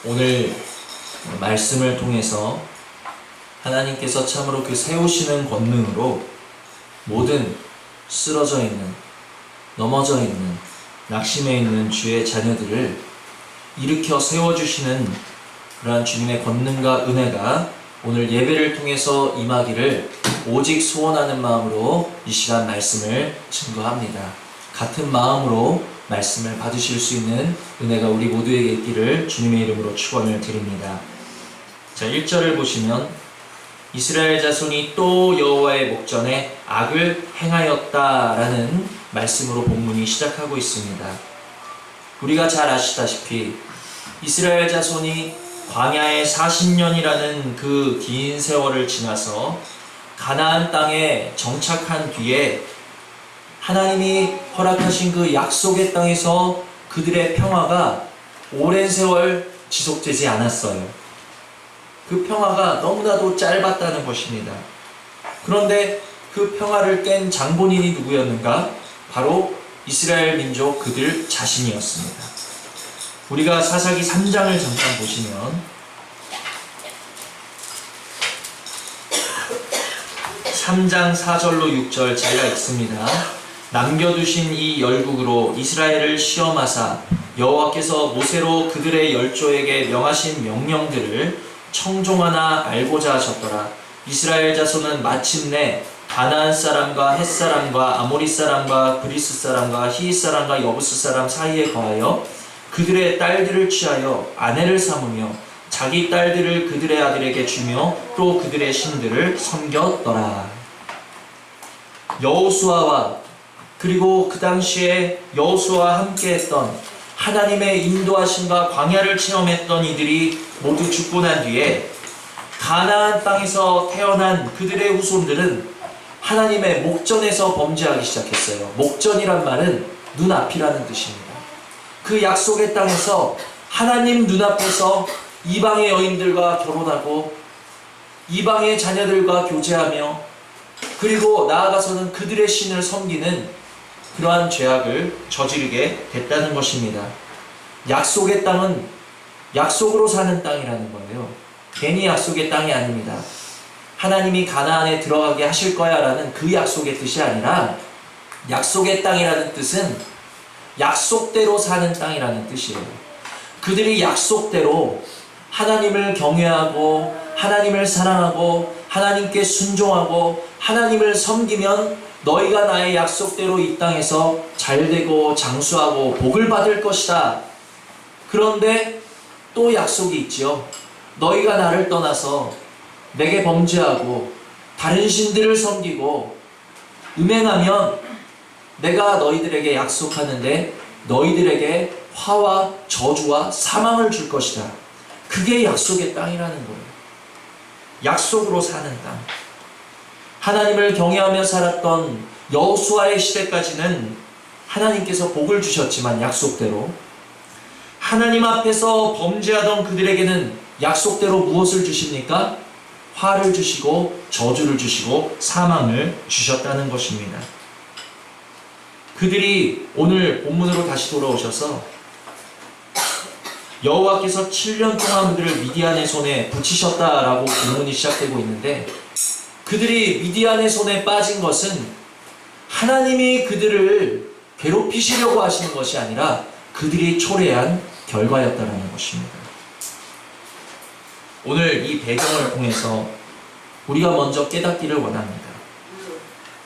오늘 말씀을 통해서 하나님께서 참으로 그 세우시는 권능으로 모든 쓰러져 있는, 넘어져 있는, 낙심해 있는 주의 자녀들을 일으켜 세워주시는 그러한 주님의 권능과 은혜가 오늘 예배를 통해서 임하기를 오직 소원하는 마음으로 이 시간 말씀을 증거합니다. 같은 마음으로 말씀을 받으실 수 있는 은혜가 우리 모두에게 있기를 주님의 이름으로 축원을 드립니다. 자, 1절을 보시면 이스라엘 자손이 또 여호와의 목전에 악을 행하였다라는 말씀으로 본문이 시작하고 있습니다. 우리가 잘 아시다시피 이스라엘 자손이 광야의 40년이라는 그 긴 세월을 지나서 가나안 땅에 정착한 뒤에 하나님이 허락하신 그 약속의 땅에서 그들의 평화가 오랜 세월 지속되지 않았어요. 그 평화가 너무나도 짧았다는 것입니다. 그런데 그 평화를 깬 장본인이 누구였는가? 바로 이스라엘 민족 그들 자신이었습니다. 우리가 사사기 3장을 잠깐 보시면 3장 4절로 6절 제가 읽습니다. 남겨두신 이 열국으로 이스라엘을 시험하사 여호와께서 모세로 그들의 열조에게 명하신 명령들을 청종하나 알고자 하셨더라. 이스라엘 자손은 마침내 가나안 사람과 헷 사람과 아모리 사람과 브리스 사람과 히윗 사람과 여부스 사람 사이에 거하여 그들의 딸들을 취하여 아내를 삼으며 자기 딸들을 그들의 아들에게 주며 또 그들의 신들을 섬겼더라. 여호수아와 그리고 그 당시에 여호수아와 함께했던 하나님의 인도하심과 광야를 체험했던 이들이 모두 죽고 난 뒤에 가나안 땅에서 태어난 그들의 후손들은 하나님의 목전에서 범죄하기 시작했어요. 목전이란 말은 눈앞이라는 뜻입니다. 그 약속의 땅에서 하나님 눈앞에서 이방의 여인들과 결혼하고 이방의 자녀들과 교제하며 그리고 나아가서는 그들의 신을 섬기는 그러한 죄악을 저지르게 됐다는 것입니다. 약속의 땅은 약속으로 사는 땅이라는 거예요. 괜히 약속의 땅이 아닙니다. 하나님이 가나안에 들어가게 하실 거야 라는 그 약속의 뜻이 아니라 약속의 땅이라는 뜻은 약속대로 사는 땅이라는 뜻이에요. 그들이 약속대로 하나님을 경외하고 하나님을 사랑하고 하나님께 순종하고 하나님을 섬기면 너희가 나의 약속대로 이 땅에서 잘되고 장수하고 복을 받을 것이다. 그런데 또 약속이 있지요. 너희가 나를 떠나서 내게 범죄하고 다른 신들을 섬기고 음행하면 내가 너희들에게 약속하는데 너희들에게 화와 저주와 사망을 줄 것이다. 그게 약속의 땅이라는 거예요. 약속으로 사는 땅. 하나님을 경외하며 살았던 여호수아의 시대까지는 하나님께서 복을 주셨지만 약속대로 하나님 앞에서 범죄하던 그들에게는 약속대로 무엇을 주십니까? 화를 주시고 저주를 주시고 사망을 주셨다는 것입니다. 그들이 오늘 본문으로 다시 돌아오셔서 여호와께서 7년 동안 그들을 미디안의 손에 붙이셨다라고 본문이 시작되고 있는데 그들이 미디안의 손에 빠진 것은 하나님이 그들을 괴롭히시려고 하시는 것이 아니라 그들이 초래한 결과였다는 것입니다. 오늘 이 배경을 통해서 우리가 먼저 깨닫기를 원합니다.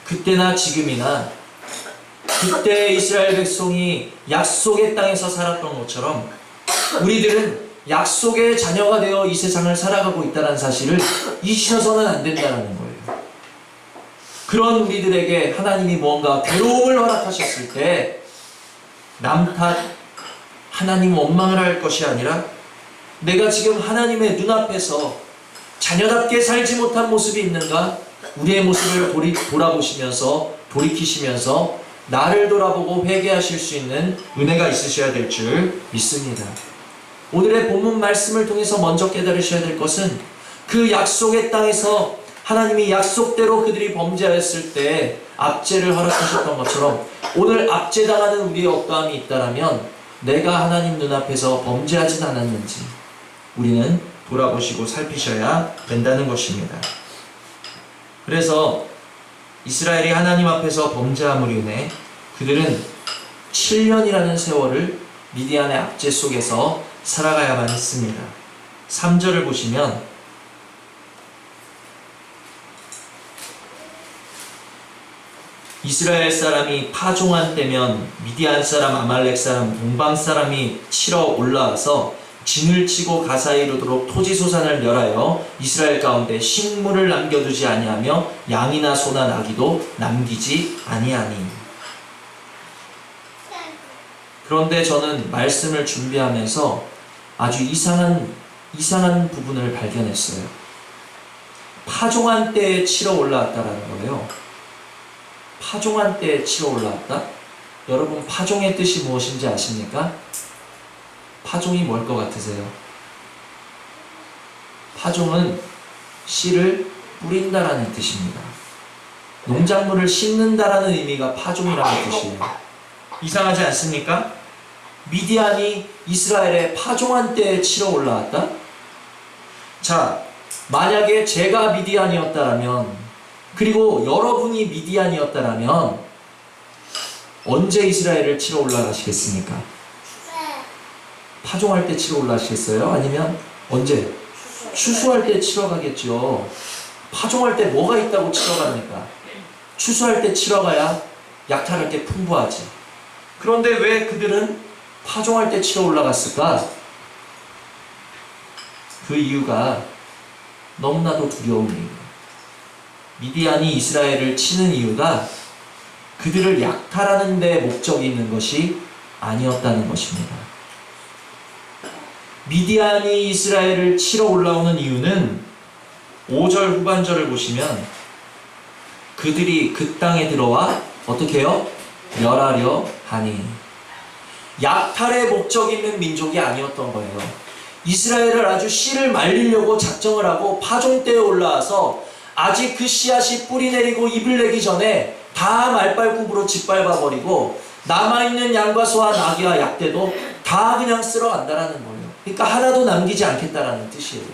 그때나 지금이나 그때 이스라엘 백성이 약속의 땅에서 살았던 것처럼 우리들은 약속의 자녀가 되어 이 세상을 살아가고 있다는 사실을 잊으셔서는 안 된다는 거예요. 그런 우리들에게 하나님이 무언가 괴로움을 허락하셨을 때 남 탓, 하나님 원망을 할 것이 아니라 내가 지금 하나님의 눈앞에서 자녀답게 살지 못한 모습이 있는가? 우리의 모습을 돌아보시면서 돌이키시면서 나를 돌아보고 회개하실 수 있는 은혜가 있으셔야 될 줄 믿습니다. 오늘의 본문 말씀을 통해서 먼저 깨달으셔야 될 것은 그 약속의 땅에서 하나님이 약속대로 그들이 범죄하였을 때 압제를 허락하셨던 것처럼 오늘 압제당하는 우리의 어떠함이 있다면 내가 하나님 눈앞에서 범죄하진 않았는지 우리는 돌아보시고 살피셔야 된다는 것입니다. 그래서 이스라엘이 하나님 앞에서 범죄함으로 인해 그들은 7년이라는 세월을 미디안의 압제 속에서 살아가야만 했습니다. 3절을 보시면 이스라엘 사람이 파종한 때면 미디안 사람, 아말렉 사람, 동방 사람이 치러 올라와서 진을 치고 가사에 이르도록 토지소산을 멸하여 이스라엘 가운데 식물을 남겨두지 아니하며 양이나 소나 나귀도 남기지 아니하니. 그런데 저는 말씀을 준비하면서 아주 이상한 부분을 발견했어요. 파종한 때에 치러 올라왔다라는 거예요. 파종한 때에 치러 올라왔다? 여러분, 파종의 뜻이 무엇인지 아십니까? 파종이 뭘 것 같으세요? 파종은 씨를 뿌린다라는 뜻입니다. 농작물을 심는다라는 의미가 파종이라는 뜻이에요. 이상하지 않습니까? 미디안이 이스라엘에 파종한 때에 치러 올라왔다? 자, 만약에 제가 미디안이었다면, 그리고 여러분이 미디안이었다면 언제 이스라엘을 치러 올라가시겠습니까? 파종할 때 치러 올라가시겠어요? 아니면 언제? 추수할 때 치러 가겠죠. 파종할 때 뭐가 있다고 치러 갑니까? 추수할 때 치러 가야 약탈할 게 풍부하지. 그런데 왜 그들은 파종할 때 치러 올라갔을까? 그 이유가 너무나도 두려운 이유예요. 미디안이 이스라엘을 치는 이유가 그들을 약탈하는 데 목적이 있는 것이 아니었다는 것입니다. 미디안이 이스라엘을 치러 올라오는 이유는 5절 후반절을 보시면 그들이 그 땅에 들어와 어떻게 해요? 멸하려 하니. 약탈의 목적이 있는 민족이 아니었던 거예요. 이스라엘을 아주 씨를 말리려고 작정을 하고 파종 때에 올라와서 아직 그 씨앗이 뿌리 내리고 잎을 내기 전에 다 말발굽으로 짓밟아 버리고 남아있는 양과 소와 나귀와 약대도 다 그냥 쓸어간다라는 거예요. 그러니까 하나도 남기지 않겠다라는 뜻이에요.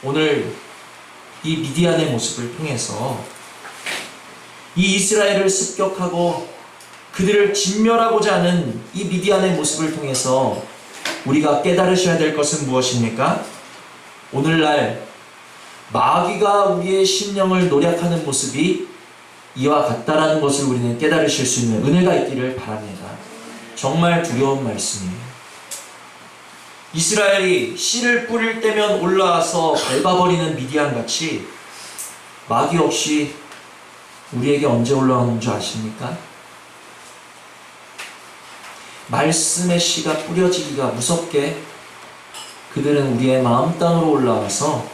오늘 이 미디안의 모습을 통해서 이 이스라엘을 습격하고 그들을 진멸하고자 하는 이 미디안의 모습을 통해서 우리가 깨달으셔야 될 것은 무엇입니까? 오늘날 마귀가 우리의 심령을 노략하는 모습이 이와 같다라는 것을 우리는 깨달으실 수 있는 은혜가 있기를 바랍니다. 정말 두려운 말씀이에요. 이스라엘이 씨를 뿌릴 때면 올라와서 밟아버리는 미디안같이 마귀 없이 우리에게 언제 올라오는 줄 아십니까? 말씀의 씨가 뿌려지기가 무섭게 그들은 우리의 마음 땅으로 올라와서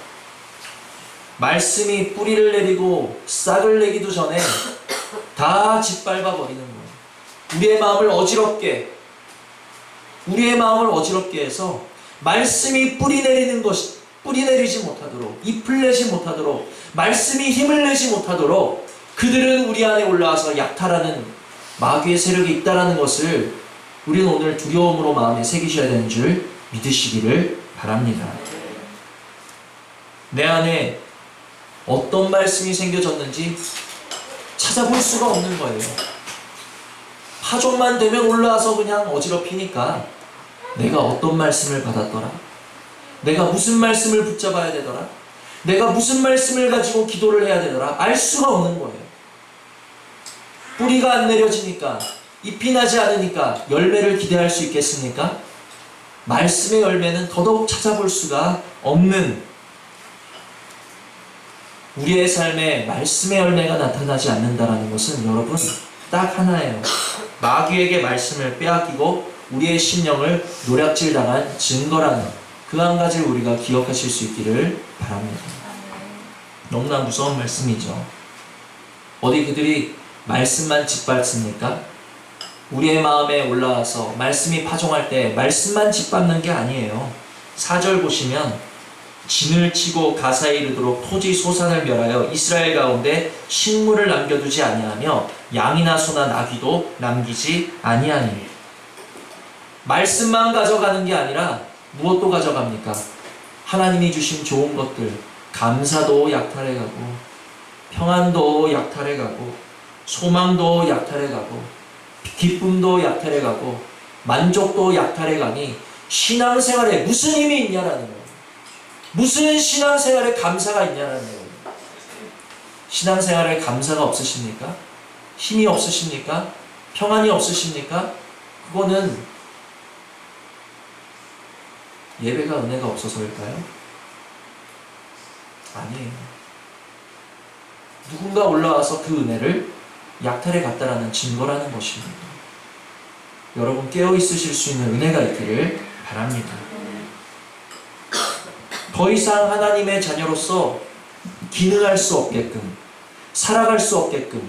말씀이 뿌리를 내리고 싹을 내기도 전에 다 짓밟아 버리는 거예요. 우리의 마음을 어지럽게 해서 말씀이 뿌리 내리지 못하도록, 잎을 내지 못하도록, 말씀이 힘을 내지 못하도록 그들은 우리 안에 올라와서 약탈하는 마귀의 세력이 있다는 것을 우리는 오늘 두려움으로 마음에 새기셔야 되는 줄 믿으시기를 바랍니다. 내 안에 어떤 말씀이 생겨졌는지 찾아볼 수가 없는 거예요. 파종만 되면 올라와서 그냥 어지럽히니까 내가 어떤 말씀을 받았더라? 내가 무슨 말씀을 붙잡아야 되더라? 내가 무슨 말씀을 가지고 기도를 해야 되더라? 알 수가 없는 거예요. 뿌리가 안 내려지니까, 잎이 나지 않으니까 열매를 기대할 수 있겠습니까? 말씀의 열매는 더더욱 찾아볼 수가 없는, 우리의 삶에 말씀의 열매가 나타나지 않는다는 것은 여러분 딱 하나예요. 마귀에게 말씀을 빼앗기고 우리의 심령을 노략질 당한 증거라는 그 한 가지를 우리가 기억하실 수 있기를 바랍니다. 너무나 무서운 말씀이죠. 어디 그들이 말씀만 짓밟습니까? 우리의 마음에 올라와서 말씀이 파종할 때 말씀만 짓밟는 게 아니에요. 4절 보시면 진을 치고 가사에 이르도록 토지 소산을 멸하여 이스라엘 가운데 식물을 남겨두지 아니하며 양이나 소나 나귀도 남기지 아니하니. 말씀만 가져가는 게 아니라 무엇도 가져갑니까? 하나님이 주신 좋은 것들, 감사도 약탈해가고, 평안도 약탈해가고, 소망도 약탈해가고, 기쁨도 약탈해가고, 만족도 약탈해가니 신앙생활에 무슨 힘이 있냐라는 거예요. 무슨 신앙생활에 감사가 있냐라는 거예요. 신앙생활에 감사가 없으십니까? 힘이 없으십니까? 평안이 없으십니까? 그거는 예배가 은혜가 없어서일까요? 아니에요. 누군가 올라와서 그 은혜를 약탈해 갔다라는 증거라는 것입니다. 여러분 깨어 있으실 수 있는 은혜가 있기를 바랍니다. 더 이상 하나님의 자녀로서 기능할 수 없게끔, 살아갈 수 없게끔,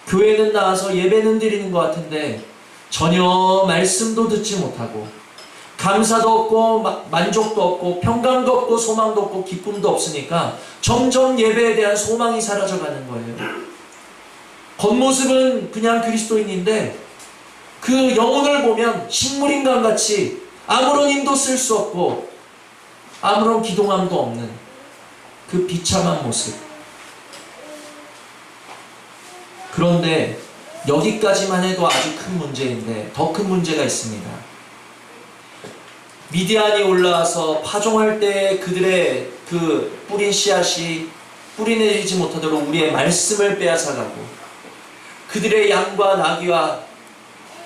교회는 나와서 예배는 드리는 것 같은데 전혀 말씀도 듣지 못하고, 감사도 없고 만족도 없고 평강도 없고 소망도 없고 기쁨도 없으니까 점점 예배에 대한 소망이 사라져가는 거예요. 겉모습은 그냥 그리스도인인데 그 영혼을 보면 식물인간같이 아무런 힘도 쓸 수 없고 아무런 기동함도 없는 그 비참한 모습. 그런데 여기까지만 해도 아주 큰 문제인데 더 큰 문제가 있습니다. 미디안이 올라와서 파종할 때 그들의 그 뿌린 씨앗이 뿌리내리지 못하도록 우리의 말씀을 빼앗아가고, 그들의 양과 나귀와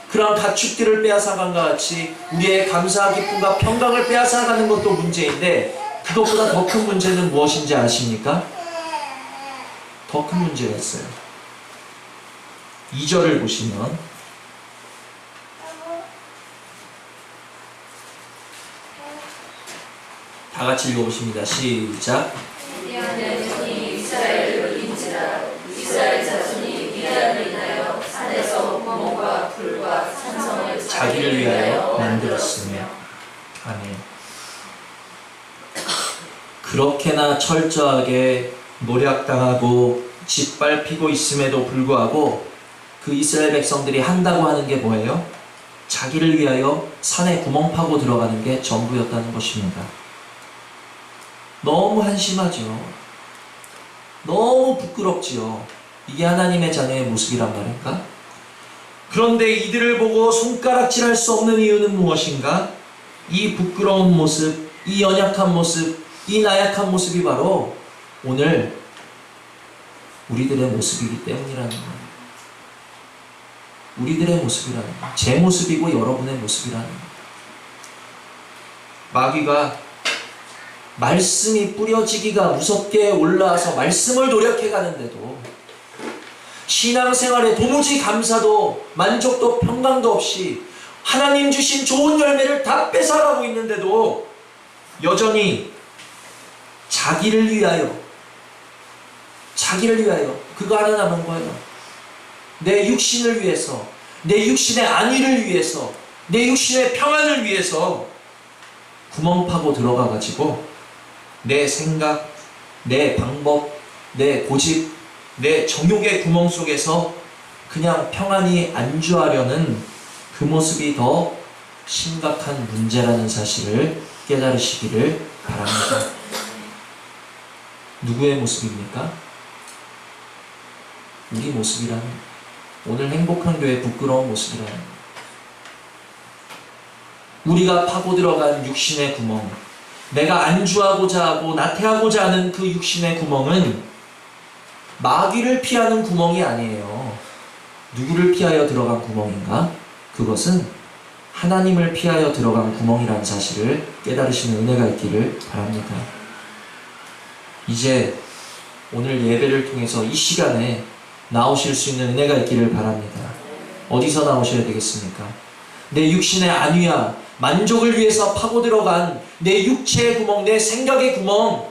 그러한 가축들을 빼앗아간과 같이 우리의 감사와 기쁨과 평강을 빼앗아가는 것도 문제인데, 그것보다 더 큰 문제는 무엇인지 아십니까? 더 큰 문제가 있어요. 2절을 보시면 다 같이 읽어보십니다. 시작. 미디안의 손이 이스라엘을 이긴지라. 이스라엘 자손이 미디안을 인하여 산에서 구멍과 불과 산성을 자기를 위하여 만들었으며. 아멘. 그렇게나 철저하게 노략당하고 짓밟히고 있음에도 불구하고 그 이스라엘 백성들이 한다고 하는 게 뭐예요? 자기를 위하여 산에 구멍 파고 들어가는 게 전부였다는 것입니다. 너무 한심하죠. 너무 부끄럽지요. 이게 하나님의 자녀의 모습이란 말인가? 그런데 이들을 보고 손가락질할 수 없는 이유는 무엇인가? 이 부끄러운 모습, 이 연약한 모습, 이 나약한 모습이 바로 오늘 우리들의 모습이기 때문이라는 거예요. 우리들의 모습이라는 거예요. 제 모습이고 여러분의 모습이라는 거예요. 마귀가 말씀이 뿌려지기가 무섭게 올라와서 말씀을 노력해 가는데도, 신앙생활에 도무지 감사도 만족도 평강도 없이 하나님 주신 좋은 열매를 다 뺏어가고 있는데도 여전히 자기를 위하여 그거 하나 남은 거예요. 내 육신을 위해서, 내 육신의 안위를 위해서, 내 육신의 평안을 위해서 구멍 파고 들어가 가지고 내 생각, 내 방법, 내 고집, 내 정욕의 구멍 속에서 그냥 평안히 안주하려는 그 모습이 더 심각한 문제라는 사실을 깨달으시기를 바랍니다. 누구의 모습입니까? 우리 모습이라는, 오늘 행복한 교회 부끄러운 모습이라는, 우리가 파고 들어간 육신의 구멍, 내가 안주하고자 하고 나태하고자 하는 그 육신의 구멍은 마귀를 피하는 구멍이 아니에요. 누구를 피하여 들어간 구멍인가? 그것은 하나님을 피하여 들어간 구멍이라는 사실을 깨달으시는 은혜가 있기를 바랍니다. 이제 오늘 예배를 통해서 이 시간에 나오실 수 있는 은혜가 있기를 바랍니다. 어디서 나오셔야 되겠습니까? 내 육신의 안위와 만족을 위해서 파고 들어간 내 육체의 구멍, 내 생각의 구멍,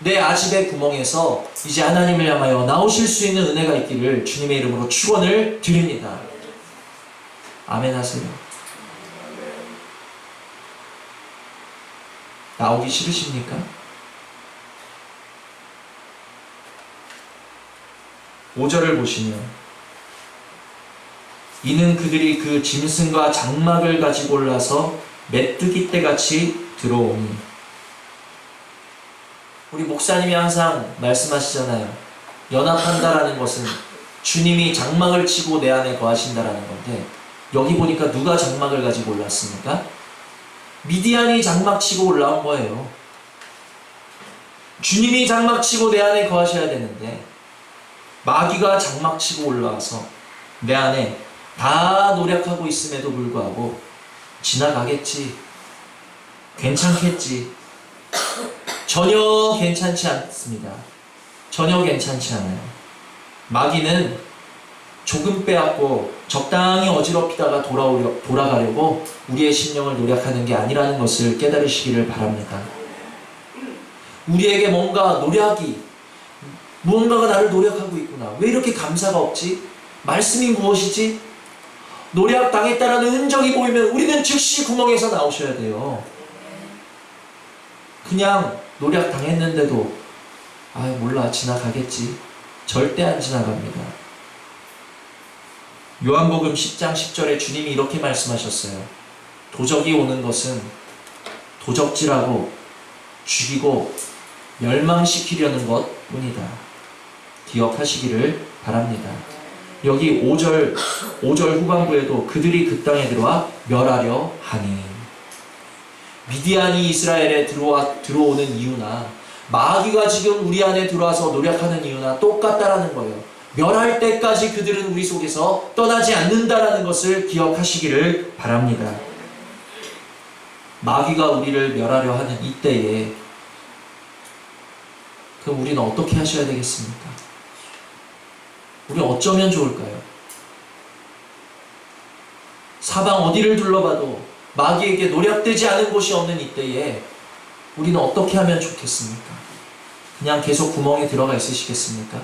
내 아집의 구멍에서 이제 하나님을 향하여 나오실 수 있는 은혜가 있기를 주님의 이름으로 축원을 드립니다. 아멘 하세요. 나오기 싫으십니까? 5절을 보시면 이는 그들이 그 짐승과 장막을 가지고 올라서 메뚜기 떼같이 들어오니. 우리 목사님이 항상 말씀하시잖아요. 연합한다라는 것은 주님이 장막을 치고 내 안에 거하신다라는 건데, 여기 보니까 누가 장막을 가지고 올랐습니까? 미디안이 장막 치고 올라온 거예요. 주님이 장막 치고 내 안에 거하셔야 되는데 마귀가 장막 치고 올라와서 내 안에 다 노력하고 있음에도 불구하고 지나가겠지, 괜찮겠지. 전혀 괜찮지 않습니다. 전혀 괜찮지 않아요. 마귀는 조금 빼앗고 적당히 어지럽히다가 돌아가려고 우리의 심령을 노력하는 게 아니라는 것을 깨달으시기를 바랍니다. 우리에게 뭔가 무언가가 나를 노력하고 있구나. 왜 이렇게 감사가 없지? 말씀이 무엇이지? 노력당했다라는 흔적이 보이면 우리는 즉시 구멍에서 나오셔야 돼요. 그냥 노력당했는데도 몰라, 지나가겠지. 절대 안 지나갑니다. 요한복음 10장 10절에 주님이 이렇게 말씀하셨어요. 도적이 오는 것은 도적질하고 죽이고 멸망시키려는 것 뿐이다. 기억하시기를 바랍니다. 여기 5절 후반부에도 그들이 그 땅에 들어와 멸하려 하니. 미디안이 이스라엘에 들어오는 이유나 마귀가 지금 우리 안에 들어와서 노력하는 이유나 똑같다라는 거예요. 멸할 때까지 그들은 우리 속에서 떠나지 않는다라는 것을 기억하시기를 바랍니다. 마귀가 우리를 멸하려 하는 이때에 그럼 우리는 어떻게 하셔야 되겠습니까? 우리 어쩌면 좋을까요? 사방 어디를 둘러봐도 마귀에게 노력되지 않은 곳이 없는 이때에 우리는 어떻게 하면 좋겠습니까? 그냥 계속 구멍에 들어가 있으시겠습니까?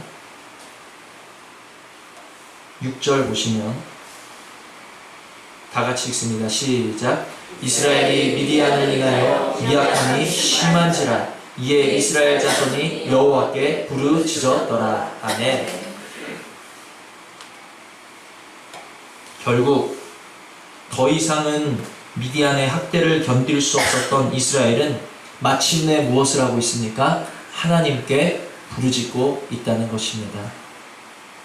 6절 보시면 다 같이 읽습니다. 시작. 이스라엘이 미디안을 인하여 미약함이 심한지라 이에 이스라엘 자손이 여호와께 부르짖었더라. 아멘. 결국 더 이상은 미디안의 학대를 견딜 수 없었던 이스라엘은 마침내 무엇을 하고 있습니까? 하나님께 부르짖고 있다는 것입니다.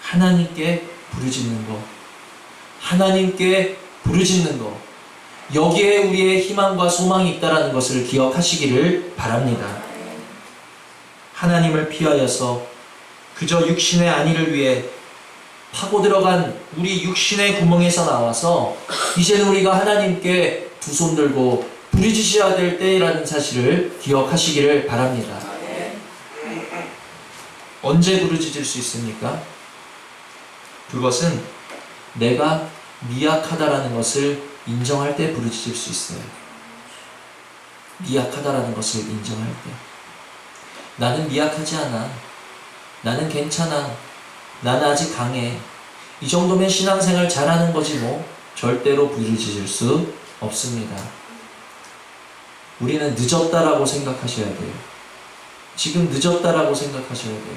하나님께 부르짖는 것, 하나님께 부르짖는 것, 여기에 우리의 희망과 소망이 있다는 것을 기억하시기를 바랍니다. 하나님을 피하여서 그저 육신의 안위를 위해 파고 들어간 우리 육신의 구멍에서 나와서 이제는 우리가 하나님께 두 손 들고 부르짖어야 될 때라는 사실을 기억하시기를 바랍니다. 언제 부르짖을 수 있습니까? 그것은 내가 미약하다라는 것을 인정할 때 부르짖을 수 있어요. 미약하다라는 것을 인정할 때. 나는 미약하지 않아. 나는 괜찮아. 나는 아직 강해. 이 정도면 신앙생활 잘하는 거지 뭐. 절대로 부르짖을 수 없습니다. 우리는 늦었다라고 생각하셔야 돼요. 지금 늦었다라고 생각하셔야 돼요.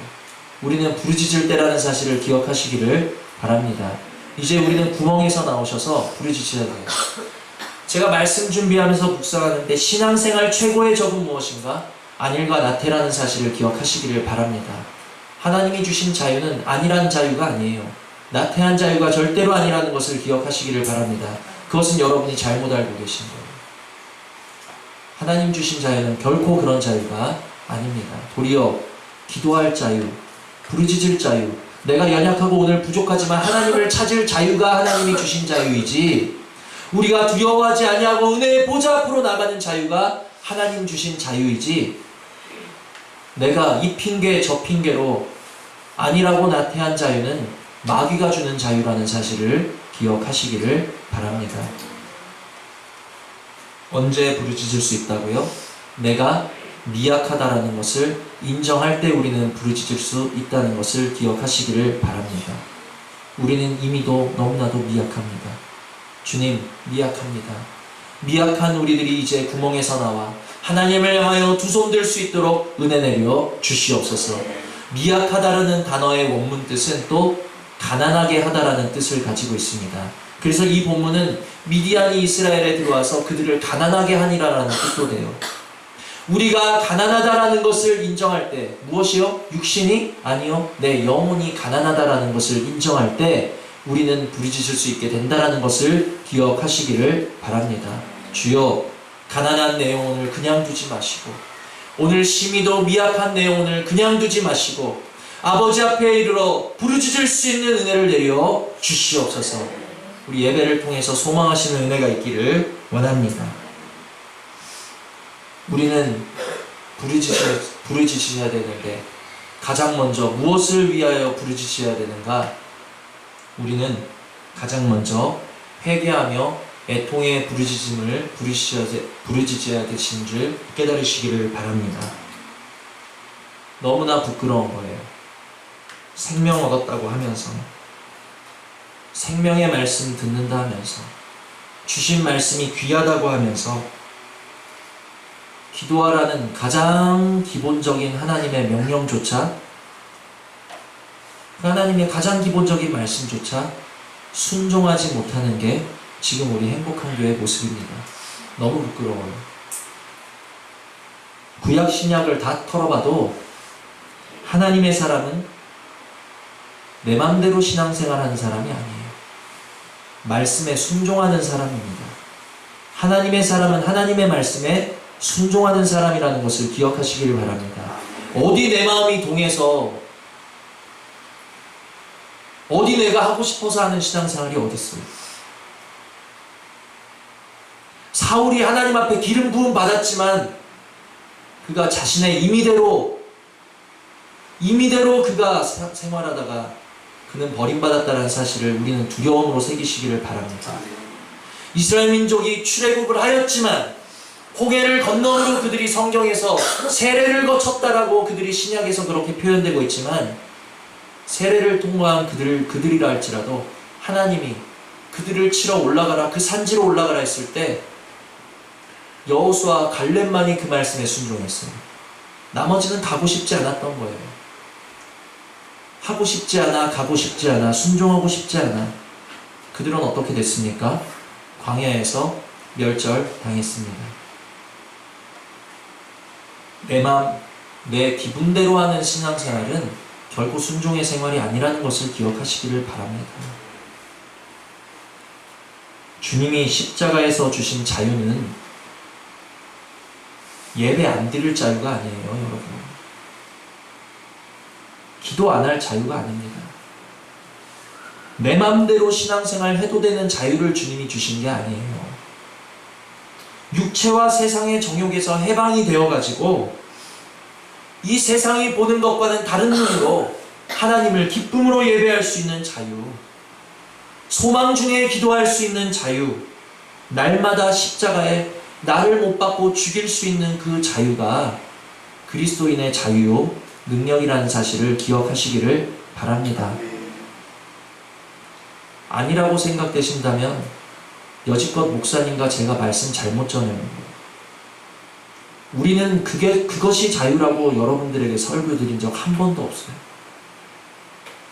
우리는 부르짖을 때라는 사실을 기억하시기를 바랍니다. 이제 우리는 구멍에서 나오셔서 부르짖어야 돼요. 제가 말씀 준비하면서 묵상하는데 신앙생활 최고의 적은 무엇인가? 안일과 나태라는 사실을 기억하시기를 바랍니다. 하나님이 주신 자유는 안일한 자유가 아니에요. 나태한 자유가 절대로 아니라는 것을 기억하시기를 바랍니다. 그것은 여러분이 잘못 알고 계신 거예요. 하나님 주신 자유는 결코 그런 자유가 아닙니다. 도리어 기도할 자유, 부르짖을 자유, 내가 연약하고 오늘 부족하지만 하나님을 찾을 자유가 하나님이 주신 자유이지, 우리가 두려워하지 아니하고 은혜의 보좌 앞으로 나가는 자유가 하나님 주신 자유이지, 내가 이 핑계 저 핑계로 아니라고 나태한 자유는 마귀가 주는 자유라는 사실을 기억하시기를 바랍니다. 언제 부르짖을 수 있다고요? 내가 미약하다라는 것을 인정할 때 우리는 부르짖을 수 있다는 것을 기억하시기를 바랍니다. 우리는 이미도 너무나도 미약합니다. 주님, 미약합니다. 미약한 우리들이 이제 구멍에서 나와 하나님을 향하여 두 손 들 수 있도록 은혜 내려 주시옵소서. 미약하다라는 단어의 원문 뜻은 또 가난하게 하다라는 뜻을 가지고 있습니다. 그래서 이 본문은 미디안이 이스라엘에 들어와서 그들을 가난하게 하니라라는 뜻도 돼요. 우리가 가난하다라는 것을 인정할 때 무엇이요? 육신이? 아니요. 내 영혼이 가난하다라는 것을 인정할 때 우리는 부르짖을 수 있게 된다라는 것을 기억하시기를 바랍니다. 주여, 가난한 내 영혼을 그냥 두지 마시고 오늘 심히도 미약한 내 영혼을 그냥 두지 마시고 아버지 앞에 이르러 부르짖을 수 있는 은혜를 내려 주시옵소서. 우리 예배를 통해서 소망하시는 은혜가 있기를 원합니다. 우리는 부르짖으셔야 되는데 가장 먼저 무엇을 위하여 부르짖어야 되는가? 우리는 가장 먼저 회개하며 애통의 부르짖음을 부르짖어야 되신 줄 깨달으시기를 바랍니다. 너무나 부끄러운 거예요. 생명 얻었다고 하면서, 생명의 말씀 듣는다 하면서, 주신 말씀이 귀하다고 하면서 기도하라는 가장 기본적인 하나님의 명령조차, 하나님의 가장 기본적인 말씀조차 순종하지 못하는 게 지금 우리 행복한 교회의 모습입니다. 너무 부끄러워요. 구약 신약을 다 털어봐도 하나님의 사람은 내 맘대로 신앙생활하는 사람이 아니에요. 말씀에 순종하는 사람입니다. 하나님의 사람은 하나님의 말씀에 순종하는 사람이라는 것을 기억하시기를 바랍니다. 어디 내 마음이 동해서 어디 내가 하고 싶어서 하는 신앙생활이 어디 있어요? 사울이 하나님 앞에 기름 부음 받았지만 그가 자신의 임의대로 그가 생활하다가 그는 버림받았다는 사실을 우리는 두려움으로 새기시기를 바랍니다. 이스라엘 민족이 출애굽을 하였지만 홍해를 건너므로 그들이 성경에서 세례를 거쳤다라고 그들이 신약에서 그렇게 표현되고 있지만 세례를 통과한 그들이라 할지라도 하나님이 그들을 치러 올라가라, 그 산지로 올라가라 했을 때 여호수아 갈렙만이 그 말씀에 순종했어요. 나머지는 가고 싶지 않았던 거예요. 하고 싶지 않아, 가고 싶지 않아, 순종하고 싶지 않아. 그들은 어떻게 됐습니까? 광야에서 멸절당했습니다. 내 마음, 내 기분대로 하는 신앙생활은 결코 순종의 생활이 아니라는 것을 기억하시기를 바랍니다. 주님이 십자가에서 주신 자유는 예배 안 드릴 자유가 아니에요, 여러분. 기도 안 할 자유가 아닙니다. 내 마음대로 신앙생활 해도 되는 자유를 주님이 주신 게 아니에요. 육체와 세상의 정욕에서 해방이 되어가지고 이 세상이 보는 것과는 다른 눈으로 하나님을 기쁨으로 예배할 수 있는 자유, 소망 중에 기도할 수 있는 자유, 날마다 십자가에 나를 못 박고 죽일 수 있는 그 자유가 그리스도인의 자유요 능력이라는 사실을 기억하시기를 바랍니다. 아니라고 생각되신다면 여지껏 목사님과 제가 말씀 잘못 전했는데 우리는 그것이 자유라고 여러분들에게 설교드린 적 한 번도 없어요.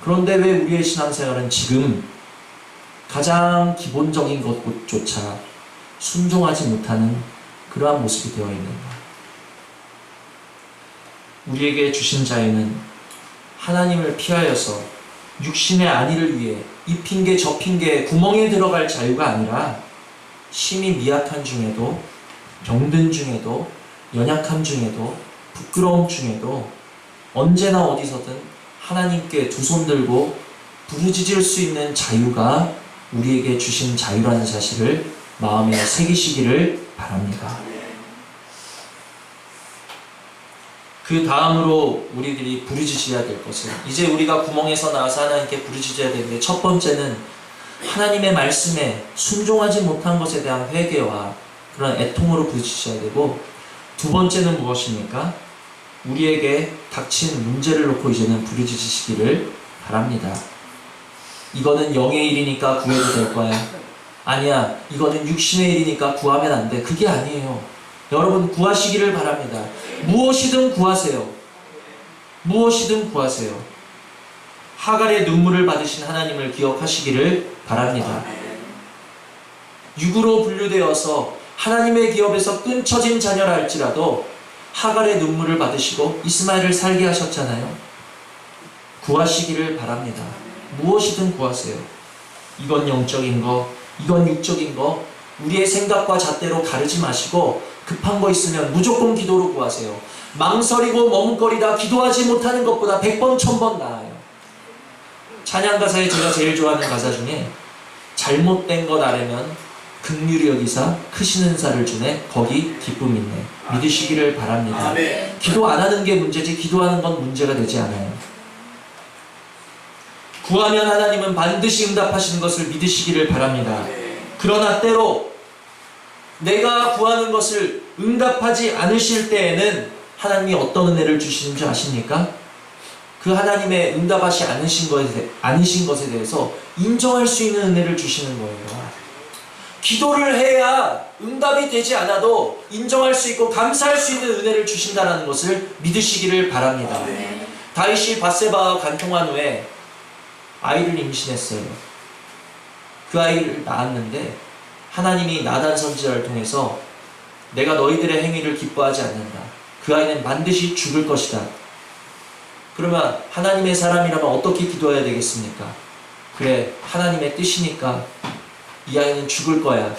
그런데 왜 우리의 신앙생활은 지금 가장 기본적인 것조차 순종하지 못하는 그러한 모습이 되어 있는가? 우리에게 주신 자유는 하나님을 피하여서 육신의 안위를 위해 이 핑계 저 핑계에 구멍에 들어갈 자유가 아니라 심히 미약한 중에도, 병든 중에도, 연약함 중에도, 부끄러움 중에도 언제나 어디서든 하나님께 두 손 들고 부르짖을 수 있는 자유가 우리에게 주신 자유라는 사실을 마음에 새기시기를 바랍니다. 그 다음으로 우리들이 부르짖어야 될 것은, 이제 우리가 구멍에서 나와서 하나님께 부르짖어야 되는데, 첫 번째는 하나님의 말씀에 순종하지 못한 것에 대한 회개와 그런 애통으로 부르짖어야 되고, 두 번째는 무엇입니까? 우리에게 닥친 문제를 놓고 이제는 부르짖으시기를 바랍니다. 이거는 영의 일이니까 구해도 될 거야. 아니야, 이거는 육신의 일이니까 구하면 안 돼. 그게 아니에요. 여러분, 구하시기를 바랍니다. 무엇이든 구하세요. 무엇이든 구하세요. 하갈의 눈물을 받으신 하나님을 기억하시기를 바랍니다. 육으로 분류되어서 하나님의 기업에서 끊쳐진 자녀라 할지라도 하갈의 눈물을 받으시고 이스마엘을 살게 하셨잖아요. 구하시기를 바랍니다. 무엇이든 구하세요. 이건 영적인 거, 이건 육적인 거, 우리의 생각과 잣대로 가르지 마시고 급한 거 있으면 무조건 기도로 구하세요. 망설이고 머뭇거리다 기도하지 못하는 것보다 100번 1000번 나아요. 찬양 가사에 제가 제일 좋아하는 가사 중에 잘못된 것 아래면 긍휼히 여기사 크신 은사를 주네 거기 기쁨 있네. 믿으시기를 바랍니다. 기도 안 하는 게 문제지 기도하는 건 문제가 되지 않아요. 구하면 하나님은 반드시 응답하시는 것을 믿으시기를 바랍니다. 그러나 때로 내가 구하는 것을 응답하지 않으실 때에는 하나님이 어떤 은혜를 주시는 줄 아십니까? 그 하나님의 응답하지 않으신 것에 대해서 인정할 수 있는 은혜를 주시는 거예요. 기도를 해야 응답이 되지 않아도 인정할 수 있고 감사할 수 있는 은혜를 주신다는 것을 믿으시기를 바랍니다. 다윗이 밧세바와 간통한 후에 아이를 임신했어요. 그 아이를 낳았는데 하나님이 나단 선지자를 통해서 내가 너희들의 행위를 기뻐하지 않는다. 그 아이는 반드시 죽을 것이다. 그러면 하나님의 사람이라면 어떻게 기도해야 되겠습니까? 그래, 하나님의 뜻이니까 이 아이는 죽을 거야.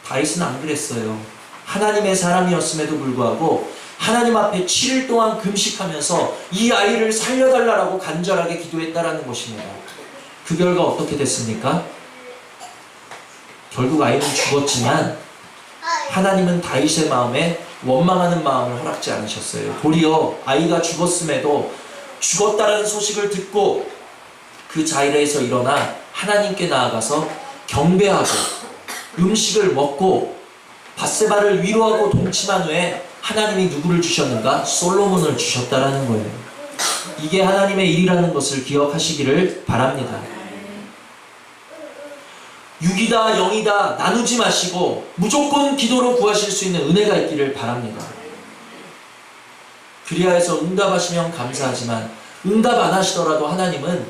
다윗은 안 그랬어요. 하나님의 사람이었음에도 불구하고 하나님 앞에 7일 동안 금식하면서 이 아이를 살려달라고 간절하게 기도했다라는 것입니다. 그 결과 어떻게 됐습니까? 결국 아이는 죽었지만 하나님은 다윗의 마음에 원망하는 마음을 허락지 않으셨어요. 도리어 아이가 죽었음에도 죽었다는 소식을 듣고 그 자리에서 일어나 하나님께 나아가서 경배하고 음식을 먹고 밧세바를 위로하고 동침한 후에 하나님이 누구를 주셨는가? 솔로몬을 주셨다라는 거예요. 이게 하나님의 일이라는 것을 기억하시기를 바랍니다. 육이다 영이다 나누지 마시고 무조건 기도로 구하실 수 있는 은혜가 있기를 바랍니다. 그리하여서 응답하시면 감사하지만 응답 안 하시더라도 하나님은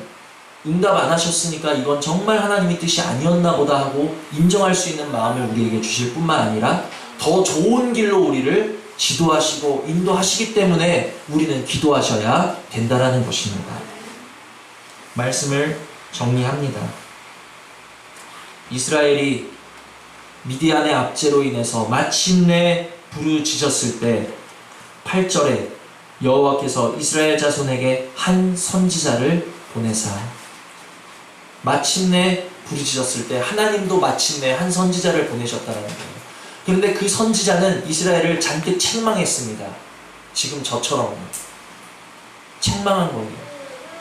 응답 안 하셨으니까 이건 정말 하나님의 뜻이 아니었나 보다 하고 인정할 수 있는 마음을 우리에게 주실 뿐만 아니라 더 좋은 길로 우리를 지도하시고 인도하시기 때문에 우리는 기도하셔야 된다라는 것입니다. 말씀을 정리합니다. 이스라엘이 미디안의 압제로 인해서 마침내 부르짖었을 때 8절에 여호와께서 이스라엘 자손에게 한 선지자를 보내사 마침내 부르짖었을 때 하나님도 마침내 한 선지자를 보내셨다는 거예요. 그런데 그 선지자는 이스라엘을 잔뜩 책망했습니다. 지금 저처럼 책망한 거예요.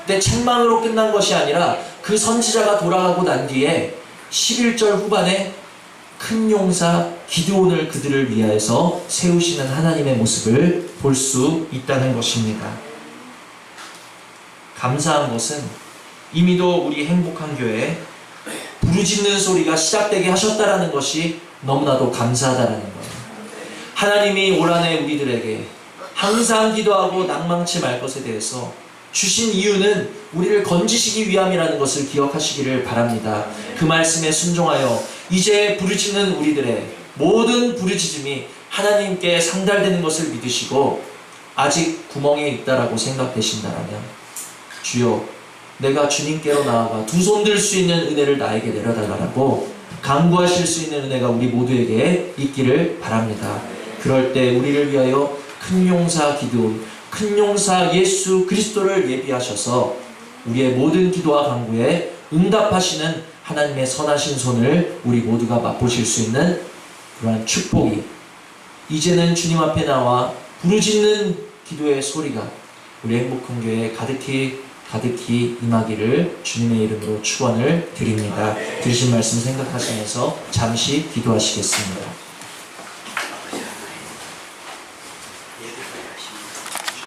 근데 책망으로 끝난 것이 아니라 그 선지자가 돌아가고 난 뒤에 11절 후반에 큰 용사 기드온을 그들을 위하여서 세우시는 하나님의 모습을 볼 수 있다는 것입니다. 감사한 것은 이미도 우리 행복한 교회에 부르짖는 소리가 시작되게 하셨다라는 것이 너무나도 감사하다라는 거예요. 하나님이 올 한해 우리들에게 항상 기도하고 낭망치 말 것에 대해서 주신 이유는 우리를 건지시기 위함이라는 것을 기억하시기를 바랍니다. 그 말씀에 순종하여 이제 부르짖는 우리들의 모든 부르짖음이 하나님께 상달되는 것을 믿으시고 아직 구멍에 있다라고 생각되신다라면 주여 내가 주님께로 나아가 두 손 들 수 있는 은혜를 나에게 내려달라고 간구하실 수 있는 은혜가 우리 모두에게 있기를 바랍니다. 그럴 때 우리를 위하여 큰 용사 기드온, 큰 용사 예수 그리스도를 예비하셔서 우리의 모든 기도와 간구에 응답하시는 하나님의 선하신 손을 우리 모두가 맛보실 수 있는 그러한 축복이 이제는 주님 앞에 나와 부르짖는 기도의 소리가 우리 행복한 교회에 가득히 임하기를 주님의 이름으로 축원을 드립니다. 들으신 말씀 생각하시면서 잠시 기도하시겠습니다.